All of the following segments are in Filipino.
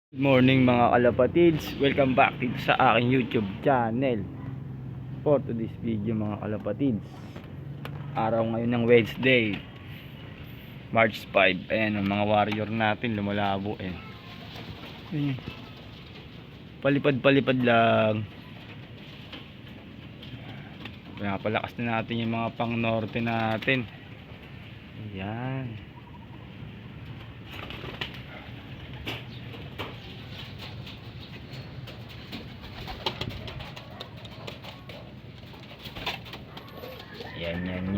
Good morning mga kalapatids, welcome back dito sa aking YouTube channel. For today's video mga kalapatids, araw ngayon ng Wednesday, March 5. Ayan ang mga warrior natin lumalabo eh. Ayan. Palipad-palipad lang. Pinapalakas na natin yung mga pang norte natin. Ayan.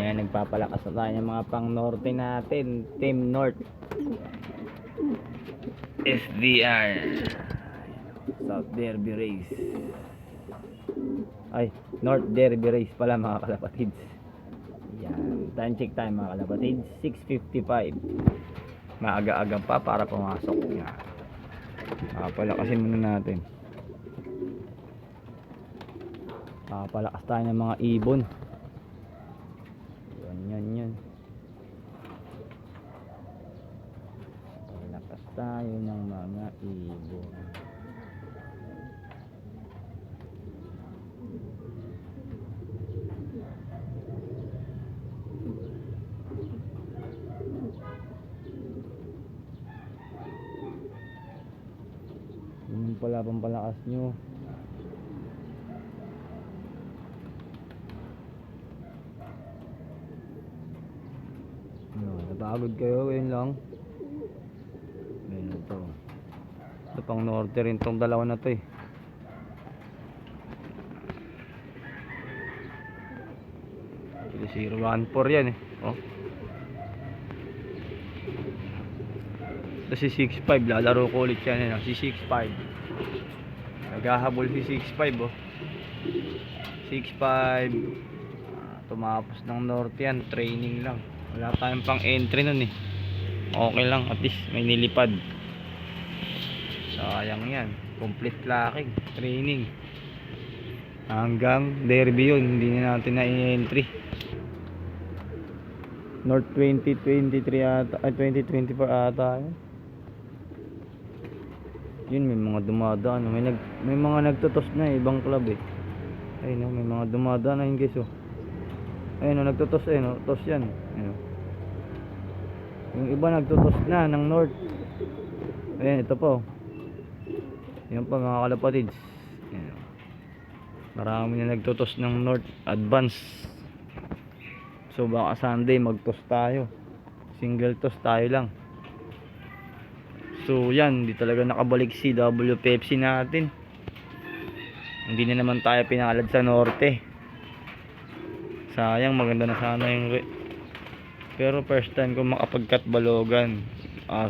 Yan, nagpapalakas na tayo ng mga pang norte natin. Team North SDR South Derby Race. Ay, North Derby Race pala mga kalapatids. Yan, time check time mga kalapatids, 6:55. Maaga-aga pa para pumasok. Yan, papalakasin muna natin. Papalakas tayo ng mga ibon. Yan. Lakas tayo ng mga ibon. Yun pala pampalakas nyo. Napagod kayo, yun lang. Ayun ito. Ito pang norte rin tong dalawa na to eh. Ito 014 yan eh. Oh. Ito si 65, lalaro ko ulit yan eh. Si 65. Naghahabol si 65 oh. 65. Tumapos ng norte yan, training lang. Wala tayong pang entry nun eh. Okay lang, at least may nilipad. Sayang yan. Complete lacking, training. Hanggang derby yun, hindi na natin na-entry. North 2023 ata, ay 2024 ata yun. Yun, may mga dumadaan. May mga nagtutos na eh, ibang club eh. Ayun no, may mga dumadaan na yun guys oh. Ayun o, nagtutos eh, no? Tos yan. Ayun. Yung iba nagtutos na ng North. Ayun, ito po. Yan pa mga kalapatids. Ayun. Marami na nagtutos ng North Advance. So baka Sunday magtos tayo. Single toss tayo lang. So yan, hindi talaga nakabalik si WPFC natin. Hindi na naman tayo pinalad sa Norte. Sayang, maganda na sana yung pero first time ko makapag-cut balogan.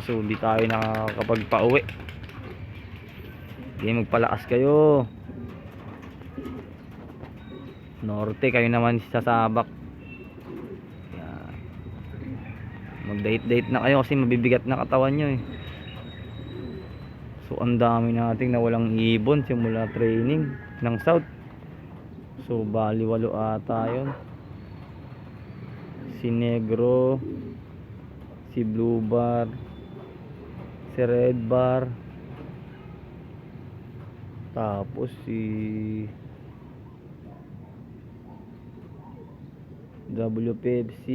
So hindi tayo nakakapagpa-uwi. Hindi, magpalakas kayo. Norte, kayo naman sasabak. Yan. Mag-date-date na kayo kasi mabibigat na katawan nyo eh. So ang dami nating nawalang ibon simula training ng South. So bali 8 ata yun. Si Negro, si Blue Bar, si Red Bar, tapos si WPFC.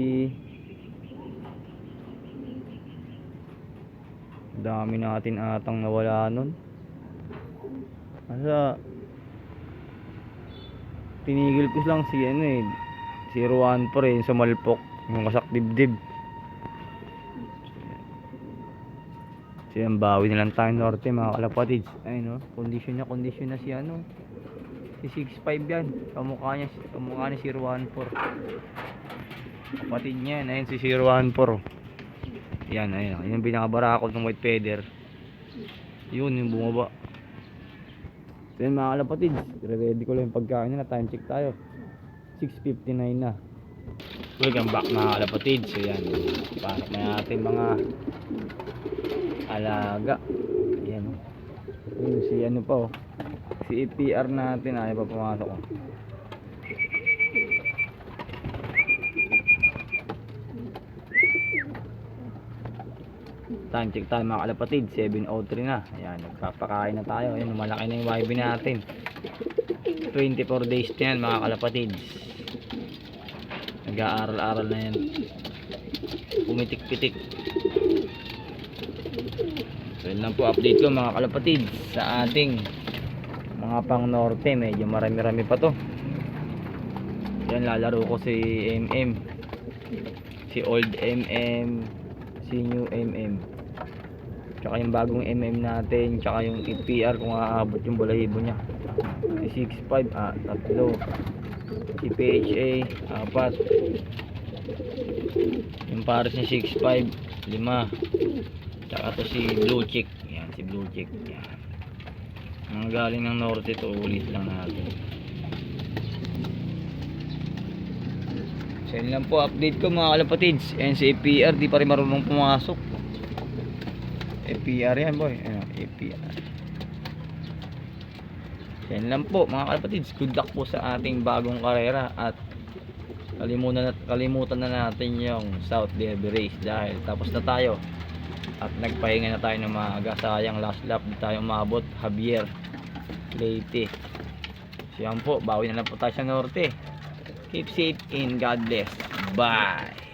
Dami natin atang nawala nun. Asa tinigil ko lang si ano eh, 014 eh, sa Malpok, yung kasak dibdib. Siyang bawi na lang tayo Norte mga kalapatids. Ayun no, kondisyon na si ano, si 65 yan. Kamukha ni 014. Kapatid niya yan, ayun si 014. Yan, ayun, yung pinakabarakot ng white feather. Yun, yung bumaba. So yun mga kalapatids, ready ko lang yung pagkain na, time check tayo. 6:59 na. Welcome back mga kalapatids. So yan, pasok na natin mga alaga. Yan. Yun si ano pa oh, si EPR natin ay pa pumasok oh. Time check tayo mga kalapatid, 7:03 na. Ayan, nagpapakain na tayo. Ayan, malaki na yung YB natin. 24 days na yan mga kalapatid. Nag-aaral-aral na yan. Pumitik-pitik. So yun lang po update ko mga kalapatid sa ating mga pang norte. Medyo marami-rami pa to. Yan, lalaro ko si MM, si old MM, si new MM, tsaka yung bagong MM natin, tsaka yung EPR kung aabot yung balahibo nya. Si 6.5 tatlo, si PHA 4, yung pares ni 6.5 5, tsaka to si Blue Chick. Yan, si Blue Chick. Yan, mga galing ng norte to, ulit lang natin. So yun lang po update ko mga kalapatids. And si APR di pa rin marunong pumasok. APR yan boy. Ano, APR. So yun lang po mga kalapatids. Good luck po sa ating bagong karera. At kalimutan na natin yung South Derby Race. Dahil tapos na tayo. At nagpahinga na tayo ng maaga. Sayang last lap di tayo maabot. Javier Leyte. So yan po, bawi na lang po tayo sa norte. Keep safe and God bless. Bye.